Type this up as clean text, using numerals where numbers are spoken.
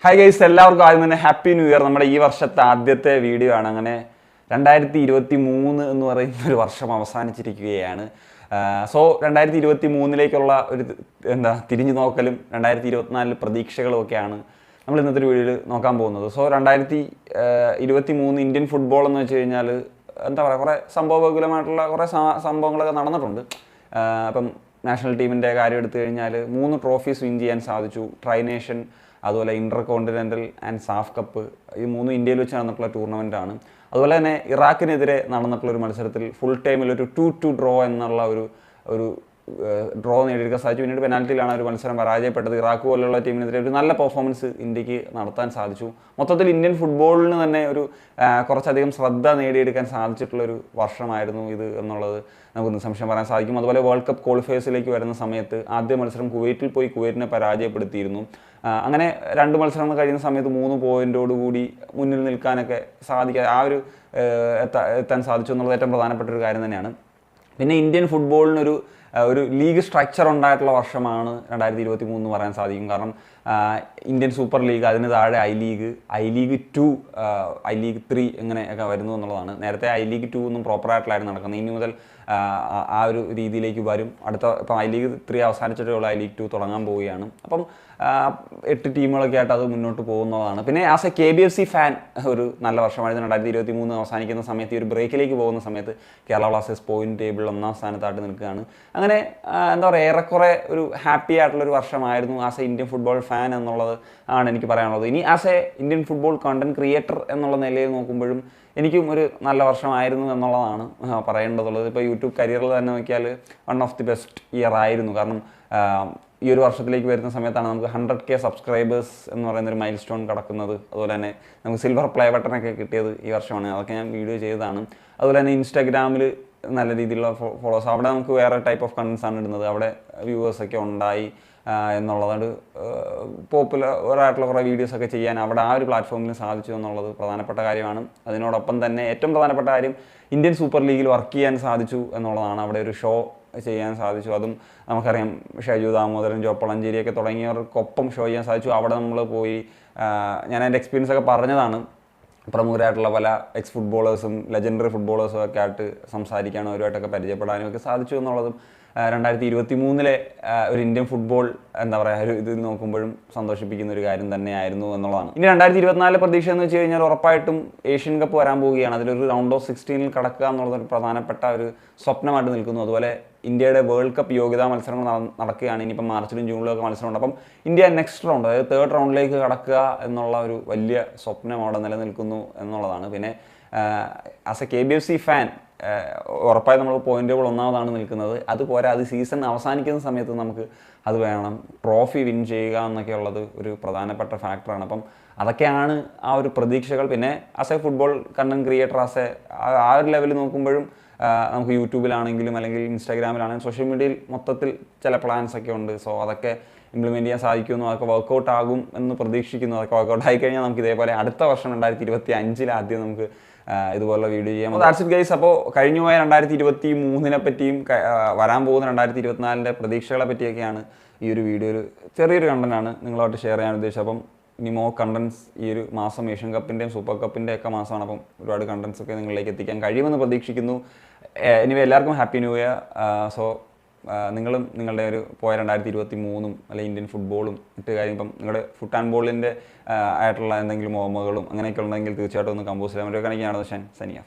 Hi guys, എല്ലാവർക്കും ആദ്യം തന്നെ ഹാപ്പി ന്യൂ ഇയർ. നമ്മുടെ ഈ വർഷത്തെ ആദ്യത്തെ വീഡിയോ ആണ്. അങ്ങനെ 2023 എന്ന് പറയുന്ന ഒരു വർഷം അവസാനിച്ചിരിക്കുകയാണ്. സോ 2023 ഒരു തിരിഞ്ഞു നോക്കലും 2024 പ്രതീക്ഷകളും ഒക്കെയാണ് നമ്മൾ ഇന്നത്തെ ഒരു വീഡിയോയിൽ നോക്കാൻ പോകുന്നത്. സോ 2023 ഇന്ത്യൻ ഫുട്ബോൾ എന്ന് വെച്ച് കഴിഞ്ഞാൽ കുറേ സംഭവബഹുലമായിട്ടുള്ള കുറേ സംഭവങ്ങളൊക്കെ നടന്നിട്ടുണ്ട്. അപ്പം നാഷണൽ ടീമിൻ്റെ കാര്യം എടുത്തു കഴിഞ്ഞാൽ 3 ട്രോഫീസ് വിൻ ചെയ്യാൻ സാധിച്ചു. ട്രൈ നേഷൻ, അതുപോലെ intercontinental and SAFF cup, ഈ 3 ഇന്ത്യയിൽ വെച്ച് നടന്നിട്ടുള്ള ടൂർണമെൻ്റാണ്. അതുപോലെ തന്നെ ഇറാഖിനെതിരെ നടന്നിട്ടുള്ളൊരു മത്സരത്തിൽ ഫുൾ ടൈമിൽ ഒരു 2-2 ഡ്രോ എന്നുള്ള ഒരു ഡ്രോ നേടിയെടുക്കാൻ സാധിച്ചു. പിന്നീട് പെനാൽറ്റിയിലാണ് ഒരു മത്സരം പരാജയപ്പെട്ടത്. ഇറാഖ് പോലുള്ള ടീമിനെതിരെ ഒരു നല്ല പെർഫോമൻസ് ഇന്ത്യക്ക് നടത്താൻ സാധിച്ചു. മൊത്തത്തിൽ ഇന്ത്യൻ ഫുട്ബോളിന് തന്നെ കുറച്ചധികം ശ്രദ്ധ നേടിയെടുക്കാൻ സാധിച്ചിട്ടുള്ളൊരു വർഷമായിരുന്നു ഇത് എന്നുള്ളത് നമുക്ക് നിസ്സംശയം പറയാൻ സാധിക്കും. അതുപോലെ വേൾഡ് കപ്പ് ക്വാളിഫയേഴ്സിലേക്ക് വരുന്ന സമയത്ത് ആദ്യ മത്സരം കുവൈറ്റിൽ പോയി കുവൈറ്റിനെ പരാജയപ്പെടുത്തിയിരുന്നു. അങ്ങനെ 2 മത്സരങ്ങൾ കഴിയുന്ന സമയത്ത് 3 പോയിന്റോടുകൂടി മുന്നിൽ നിൽക്കാനൊക്കെ എത്താൻ സാധിച്ചു എന്നുള്ളത് ഏറ്റവും പ്രധാനപ്പെട്ട ഒരു കാര്യം തന്നെയാണ്. പിന്നെ ഇന്ത്യൻ ഫുട്ബോളിനൊരു ലീഗ് സ്ട്രക്ചർ ഉണ്ടായിട്ടുള്ള വർഷമാണ് 2023 എന്ന് പറയാൻ സാധിക്കും. കാരണം ഇന്ത്യൻ സൂപ്പർ ലീഗ്, അതിന് താഴെ ഐ ലീഗ് 2, ഐ ലീഗ് 3 ഇങ്ങനെയൊക്കെ വരുന്നു എന്നുള്ളതാണ്. നേരത്തെ ഐ ലീഗ് 2 ഒന്നും പ്രോപ്പറായിട്ടില്ലായിരുന്നു നടക്കുന്നത്. ഇനി മുതൽ ആ ഒരു രീതിയിലേക്ക് വരും. ഇപ്പം ഐ ലീഗ് 3 അവസാനിച്ചിട്ടുള്ള ഐ ലീഗ് 2 തുടങ്ങാൻ പോവുകയാണ്. അപ്പം 8 ടീമുകളൊക്കെ ആയിട്ട് അത് മുന്നോട്ട് പോകുന്നതാണ്. പിന്നെ ആസ് എ KBFC ഫാൻ ഒരു നല്ല വർഷമായിരുന്നു 2023 അവസാനിക്കുന്ന സമയത്ത്. ഈ ഒരു ബ്രേക്കിലേക്ക് പോകുന്ന സമയത്ത് കേരള ബ്ലാസ്റ്റേഴ്സ് പോയിന്റ് ടേബിളിൽ 1ാം സ്ഥാനത്തായിട്ട് നിൽക്കുകയാണ്. അങ്ങനെ ഏറെക്കുറെ ഒരു ഹാപ്പി ആയിട്ടുള്ളൊരു വർഷമായിരുന്നു as A Indian football fan എന്നുള്ളത് ആണ് എനിക്ക് പറയാനുള്ളത്. ഇനി as A Indian football content creator എന്നുള്ള നിലയിൽ നോക്കുമ്പോഴും എനിക്കും ഒരു നല്ല വർഷമായിരുന്നു എന്നുള്ളതാണ് പറയേണ്ടതുള്ളത്. ഇപ്പോൾ യൂട്യൂബ് കരിയറിൽ തന്നെ നോക്കിയാൽ 1 ഓഫ് ദി ബെസ്റ്റ് ഇയർ ആയിരുന്നു. കാരണം ഈ ഒരു വർഷത്തിലേക്ക് വരുന്ന സമയത്താണ് നമുക്ക് 100K സബ്സ്ക്രൈബേഴ്സ് എന്ന് പറയുന്നൊരു മൈൽ സ്റ്റോൺ കിടക്കുന്നത്. അതുപോലെ തന്നെ നമുക്ക് സിൽവർ പ്ലേ ബട്ടണൊക്കെ കിട്ടിയത് ഈ വർഷമാണ്. അതൊക്കെ ഞാൻ വീഡിയോ ചെയ്തതാണ്. അതുപോലെ തന്നെ ഇൻസ്റ്റാഗ്രാമിൽ നല്ല രീതിയിലുള്ള ഫോളോവേഴ്സ്, അവിടെ നമുക്ക് വേറെ ടൈപ്പ് ഓഫ് കണ്ടൻസ് ആണ് ഇടുന്നത്. അവിടെ വ്യൂവേഴ്സൊക്കെ ഉണ്ടായി എന്നുള്ളത്, പോപ്പുലറായിട്ടുള്ള കുറേ വീഡിയോസൊക്കെ ചെയ്യാൻ അവിടെ ആ ഒരു പ്ലാറ്റ്ഫോമിൽ സാധിച്ചു എന്നുള്ളത് പ്രധാനപ്പെട്ട കാര്യമാണ്. അതിനോടൊപ്പം തന്നെ ഏറ്റവും പ്രധാനപ്പെട്ട കാര്യം ഇന്ത്യൻ സൂപ്പർ ലീഗിൽ വർക്ക് ചെയ്യാൻ സാധിച്ചു എന്നുള്ളതാണ്. അവിടെ ഒരു ഷോ ചെയ്യാൻ സാധിച്ചു. അതും നമുക്കറിയാം, ഷൈജു ദാമോദരൻ, ജോപ്പളഞ്ചേരിയൊക്കെ തുടങ്ങിയവർക്കൊപ്പം ഷോ ചെയ്യാൻ സാധിച്ചു. അവിടെ നമ്മൾ പോയി ഞാൻ എൻ്റെ എക്സ്പീരിയൻസ് ഒക്കെ പറഞ്ഞതാണ്. പ്രമുഖരായിട്ടുള്ള പല എക്സ് ഫുട്ബോളേഴ്സും ലെജൻഡറി ഫുട്ബോളേഴ്സും ഒക്കെ ആയിട്ട് സംസാരിക്കാനും അവരുമായിട്ടൊക്കെ പരിചയപ്പെടാനും ഒക്കെ സാധിച്ചു എന്നുള്ളതും 2023 ഒരു ഇന്ത്യൻ ഫുട്ബോൾ ഒരു ഇതിൽ നോക്കുമ്പോഴും സന്തോഷിപ്പിക്കുന്ന ഒരു കാര്യം തന്നെയായിരുന്നു എന്നുള്ളതാണ്. ഇനി 2024 പ്രതീക്ഷ എന്ന് വെച്ച് കഴിഞ്ഞാൽ ഉറപ്പായിട്ടും ഏഷ്യൻ കപ്പ് വരാൻ പോവുകയാണ്. അതിലൊരു റൗണ്ട് ഓഫ് 16 കടക്കുക എന്നുള്ളതൊരു പ്രധാനപ്പെട്ട ഒരു സ്വപ്നമായിട്ട് നിൽക്കുന്നു. അതുപോലെ ഇന്ത്യയുടെ വേൾഡ് കപ്പ് യോഗ്യതാ മത്സരങ്ങൾ നടക്കുകയാണ്. ഇനിയിപ്പം മാർച്ചിലും ജൂണിലും ഒക്കെ മത്സരമുണ്ട്. അപ്പം ഇന്ത്യ നെക്സ്റ്റ് റൗണ്ട്, അതായത് 3rd റൗണ്ടിലേക്ക് കടക്കുക എന്നുള്ള ഒരു വലിയ സ്വപ്നം അവിടെ നിലനിൽക്കുന്നു എന്നുള്ളതാണ്. പിന്നെ ആസ് എ KBFC ഫാൻ ഉറപ്പായി നമ്മൾ പോയിന്റ് ടേബിൾ 1ാമതാണ് നിൽക്കുന്നത്. അതുപോലെ അത് സീസൺ അവസാനിക്കുന്ന സമയത്ത് നമുക്ക് അത് വേണം, ട്രോഫി വിൻ ചെയ്യുക എന്നൊക്കെ ഉള്ളത് ഒരു പ്രധാനപ്പെട്ട ഫാക്ടറാണ്. അപ്പം അതൊക്കെയാണ് ആ ഒരു പ്രതീക്ഷകൾ. പിന്നെ as A football content creator, ആ ഒരു ലെവലിൽ നോക്കുമ്പോഴും നമുക്ക് യൂട്യൂബിലാണെങ്കിലും അല്ലെങ്കിൽ ഇൻസ്റ്റാഗ്രാമിലാണെങ്കിലും സോഷ്യൽ മീഡിയയിൽ മൊത്തത്തിൽ ചില പ്ലാൻസ് ഒക്കെ ഉണ്ട്. സോ അതൊക്കെ ഇംപ്ലിമെൻറ്റ് ചെയ്യാൻ സാധിക്കുമെന്നും അതൊക്കെ വർക്കൗട്ട് ആകും എന്ന് പ്രതീക്ഷിക്കുന്നു. അതൊക്കെ വർക്കൗട്ട് ആയിക്കഴിഞ്ഞാൽ നമുക്ക് ഇതേപോലെ അടുത്ത വർഷം 2025 ആദ്യം നമുക്ക് ഇതുപോലുള്ള വീഡിയോ ചെയ്യാം. That's it guys. അപ്പോൾ കഴിഞ്ഞുപോയ 2023 പറ്റിയും വരാൻ പോകുന്ന 2024 പ്രതീക്ഷകളെ പറ്റിയൊക്കെയാണ് ഈ ഒരു വീഡിയോയിൽ ചെറിയൊരു കണ്ടന്റാണ് നിങ്ങളുമായിട്ട് ഷെയർ ചെയ്യാൻ ഉദ്ദേശിച്ചത്. അപ്പം ഇനി മോർ കണ്ടൻസ് ഈ ഒരു മാസം ഏഷ്യൻ കപ്പിൻ്റെയും സൂപ്പർ കപ്പിൻ്റെ ഒക്കെ മാസമാണ്. അപ്പം ഒരുപാട് കണ്ടൻസ് ഒക്കെ നിങ്ങളിലേക്ക് എത്തിക്കാൻ കഴിയുമെന്ന് പ്രതീക്ഷിക്കുന്നു. ഇനി എല്ലാവർക്കും ഹാപ്പി ന്യൂ ഇയർ. സോ നിങ്ങളും നിങ്ങളുടെ ഒരു പോയ 2023 അല്ലെങ്കിൽ ഇന്ത്യൻ ഫുട്ബോളും മറ്റു കാര്യം, ഇപ്പം നിങ്ങളുടെ ഫുട് ആൻഡ് ബോളിൻ്റെ ആയിട്ടുള്ള എന്തെങ്കിലും ഓർമ്മകളും അങ്ങനെയൊക്കെ ഉണ്ടെങ്കിൽ തീർച്ചയായിട്ടും ഒന്ന് കമ്പോസ് ചെയ്യാൻ. ഒരു കണക്കിനാണ് സനിയ.